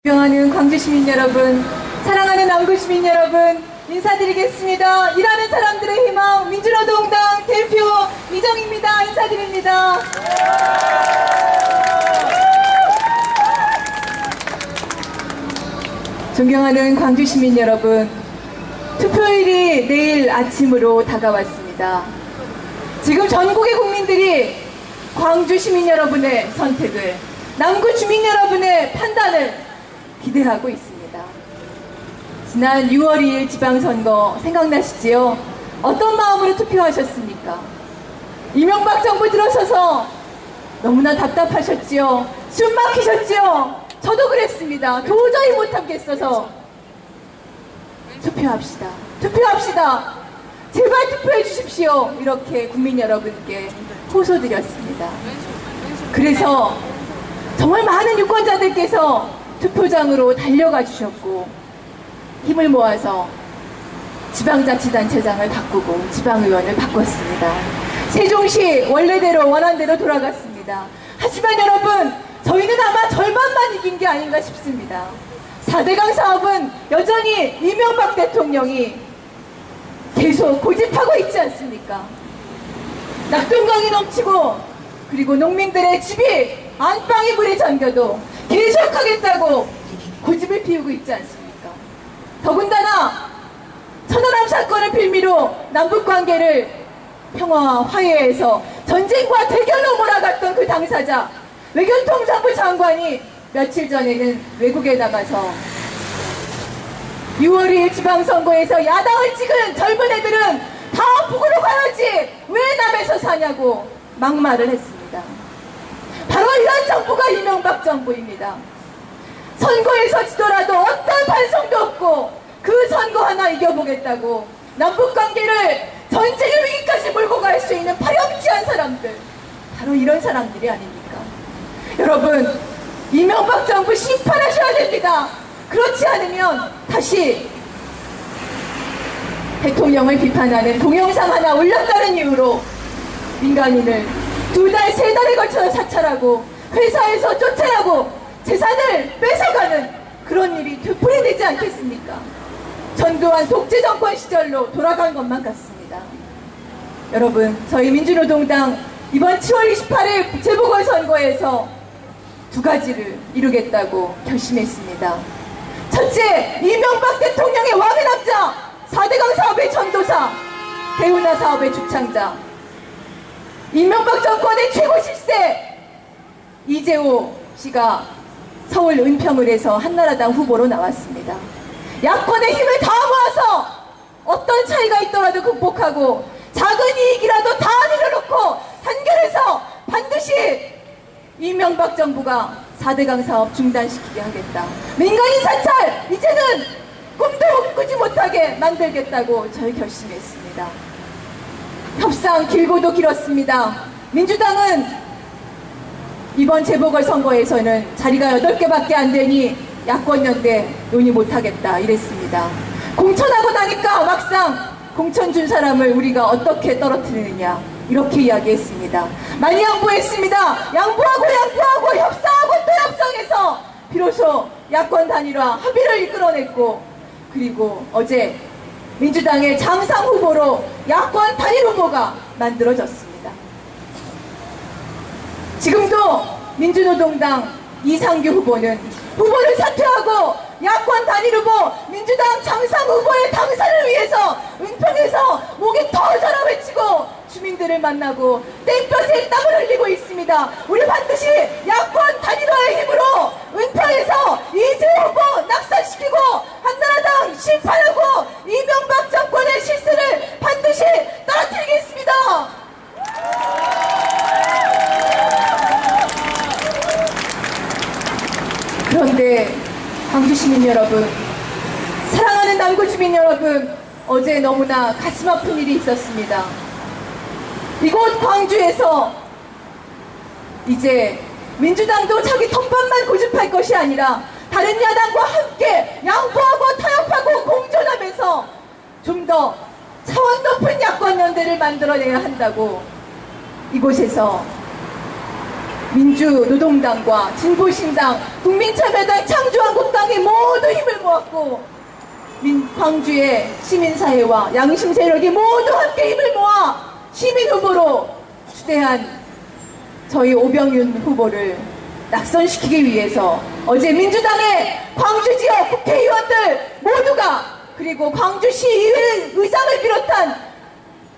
존경하는 광주시민 여러분, 사랑하는 남구시민 여러분, 인사드리겠습니다. 일하는 사람들의 희망 민주노동당 대표 이정희입니다. 인사드립니다. 존경하는 광주시민 여러분, 투표일이 내일 아침으로 다가왔습니다. 지금 전국의 국민들이 광주시민 여러분의 선택을, 남구 주민 여러분의 판단을 기대하고 있습니다. 지난 6월 2일 지방선거 생각나시지요? 어떤 마음으로 투표하셨습니까? 이명박 정부 들어서서 너무나 답답하셨지요? 숨 막히셨지요? 저도 그랬습니다. 도저히 못하겠어서 투표합시다. 투표합시다. 제발 투표해 주십시오. 이렇게 국민 여러분께 호소드렸습니다. 그래서 정말 많은 유권자들께서 투표장으로 달려가 주셨고 힘을 모아서 지방자치단체장을 바꾸고 지방의원을 바꿨습니다. 세종시 원래대로 원안대로 돌아갔습니다. 하지만 여러분, 저희는 아마 절반만 이긴 게 아닌가 싶습니다. 4대강 사업은 여전히 이명박 대통령이 계속 고집하고 있지 않습니까? 낙동강이 넘치고 그리고 농민들의 집이 안방에 물에 잠겨도 계속하겠다고 고집을 피우고 있지 않습니까? 더군다나 천안함 사건을 빌미로 남북관계를 평화와 화해에서 전쟁과 대결로 몰아갔던 그 당사자 외교통상부 장관이 며칠 전에는 외국에 나가서 6월 2일 지방선거에서 야당을 찍은 젊은 애들은 다 북으로 가야지 왜 남에서 사냐고 막말을 했습니다. 바로 이런 정부가 이명박 정부입니다. 선거에서 지더라도 어떤 반성도 없고 그 선거 하나 이겨보겠다고 남북관계를 전쟁의 위기까지 몰고 갈 수 있는 파렴치한 사람들, 바로 이런 사람들이 아닙니까? 여러분, 이명박 정부 심판하셔야 됩니다. 그렇지 않으면 다시 대통령을 비판하는 동영상 하나 올렸다는 이유로 민간인을 2달, 3달에 걸쳐서 사찰하고 회사에서 쫓아내고 재산을 뺏어가는 그런 일이 되풀이되지 않겠습니까? 전두환 독재 정권 시절로 돌아간 것만 같습니다. 여러분, 저희 민주노동당 이번 10월 28일 재보궐선거에서 2가지를 이루겠다고 결심했습니다. 첫째, 이명박 대통령의 왕의 남자, 4대강 사업의 전도사, 대운하 사업의 주창자, 이명박 정권의 최고 실세 이재호 씨가 서울 은평을 해서 한나라당 후보로 나왔습니다. 야권의 힘을 다 모아서 어떤 차이가 있더라도 극복하고 작은 이익이라도 다 내려놓고 단결해서 반드시 이명박 정부가 4대강 사업 중단시키게 하겠다. 민간인 사찰 이제는 꿈도 꾸지 못하게 만들겠다고 저희 결심했습니다. 협상 길고도 길었습니다. 민주당은 이번 재보궐선거에서는 자리가 8개밖에 안 되니 야권연대 논의 못하겠다 이랬습니다. 공천하고 나니까 막상 공천 준 사람을 우리가 어떻게 떨어뜨리느냐 이렇게 이야기했습니다. 많이 양보했습니다. 양보하고 협상하고 또 협상해서 비로소 야권 단일화 합의를 이끌어냈고, 그리고 어제 민주당의 장상 후보로 야권 단일 후보가 만들어졌습니다. 지금도 민주노동당 이상규 후보는 후보를 사퇴하고 야권 단일 후보 민주당 장상 후보의 당선을 위해서 은평에서 목이 터져라 외치고 주민들을 만나고 땡볕에 땀을 흘리고 있습니다. 우리 반드시 야권 단일화의 힘으로 은평에서 이재호 후보 낙선시키고 한나라당 심판하고 이명박 정권의 실세를 반드시 떨어뜨리겠습니다. 그런데 광주시민 여러분, 사랑하는 남구주민 여러분, 어제 너무나 가슴 아픈 일이 있었습니다. 이곳 광주에서 이제 민주당도 자기 ton밥만 고집할 것이 아니라 다른 야당과 함께 양보하고 타협하고 공존하면서 좀 더 차원 높은 야권연대를 만들어내야 한다고 이곳에서 민주노동당과 진보신당, 국민참여당, 창조한국당 하고 광주의 시민사회와 양심 세력이 모두 함께 힘을 모아 시민 후보로 추대한 저희 오병윤 후보를 낙선시키기 위해서 어제 민주당의 광주 지역 국회의원들 모두가, 그리고 광주시의회 의장을 비롯한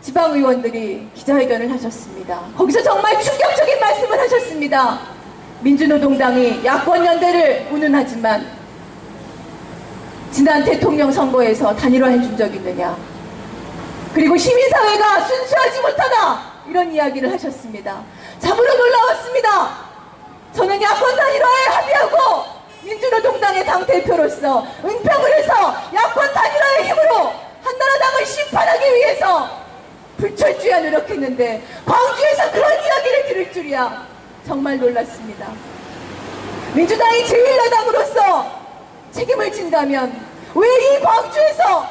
지방의원들이 기자회견을 하셨습니다. 거기서 정말 충격적인 말씀을 하셨습니다. 민주노동당이 야권연대를 운운하지만 지난 대통령 선거에서 단일화해 준 적이 있느냐, 그리고 시민사회가 순수하지 못하다, 이런 이야기를 하셨습니다. 참으로 놀라웠습니다. 저는 야권 단일화에 합의하고 민주노동당의 당대표로서 은평을 해서 야권 단일화의 힘으로 한나라당을 심판하기 위해서 불철주야 노력했는데 광주에서 그런 이야기를 들을 줄이야. 정말 놀랐습니다. 민주당이 제1야당으로서 책임을 진다면 왜 이 광주에서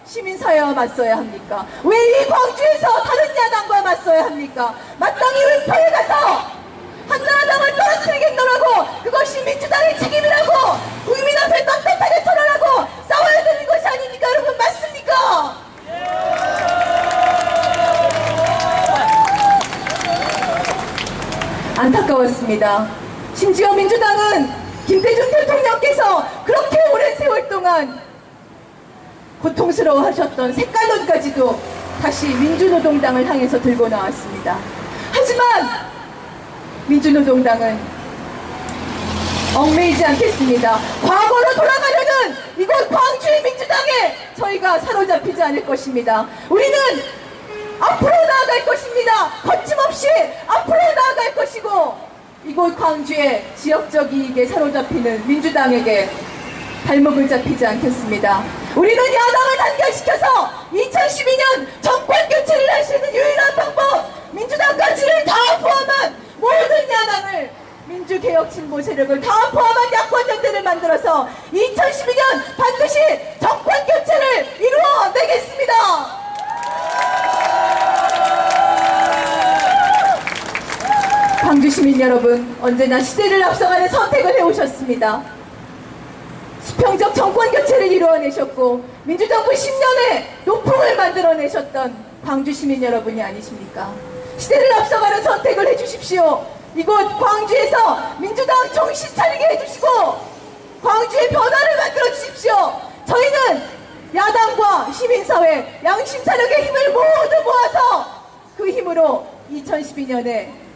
시민사회와 맞서야 합니까? 왜 이 광주에서 다른 야당과 맞서야 합니까? 마땅히 은평에 가서 한나라당을 떨어뜨리겠노라고, 그것이 민주당의 책임이라고 국민 앞에 떳떳하게 선언하고 싸워야 되는 것이 아닙니까? 여러분, 맞습니까? 안타까웠습니다. 심지어 민주당은 김대중 대통령께서 그렇게 오랜 세월 동안 고통스러워하셨던 색깔론까지도 다시 민주노동당을 향해서 들고 나왔습니다. 하지만 민주노동당은 얽매이지 않겠습니다. 과거로 돌아가려는 이곳 광주의 민주당에 저희가 사로잡히지 않을 것입니다. 우리는 앞으로 나아갈 것입니다. 거침없이 앞으로 나아갈 것이고, 이곳 광주의 지역적 이익에 사로잡히는 민주당에게 발목을 잡히지 않겠습니다. 우리는 야당을 단결시켜서 2012년 정권 교체를 할 수 있는 유일한 방법, 민주당까지를 다 포함한 모든 야당을, 민주개혁 진보 세력을 다 포함한 야권연대를 만들어서 2012년 반드시 정권 교체를 이루어내겠습니다. 광주 시민 여러분, 언제나 시대를 앞서가는 선택을 해오셨습니다. 수평적 정권 교체를 이루어내셨고 민주정부 10년의 노풍을 만들어내셨던 광주 시민 여러분이 아니십니까? 시대를 앞서가는 선택을 해주십시오. 이곳 광주에서 민주당 정신 차리게 해주시고 광주의 변화를 만들어 주십시오. 저희는 야당과 시민사회, 양심사력의 힘을 모두 모아서 그 힘으로 2012년에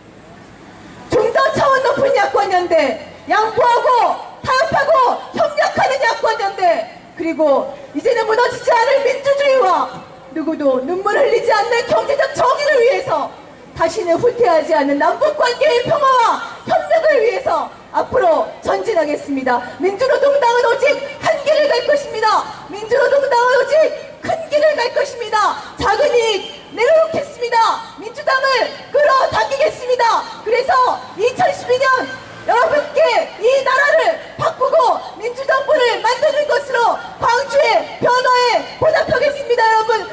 좀 더 차원 높은 야권연대, 양보하고 타협하고 협력하는 야권연대, 그리고 이제는 무너지지 않을 민주주의와 누구도 눈물 흘리지 않는 경제적 정의를 위해서, 다시는 후퇴하지 않는 남북관계의 평화와 협력을 위해서 앞으로 전진하겠습니다. 민주노동당은 오직 한 길을 갈 것입니다. 민주노동당은 오직 큰 길을 갈 것입니다. 작은 이익 내려놓겠습니다. 민주당을 끌어당기겠습니다. 그래서 2012년 여러분께 이 나라를 바꾸고 민주정부를 만드는 것으로 광주의 변화에 보답하겠습니다. 여러분,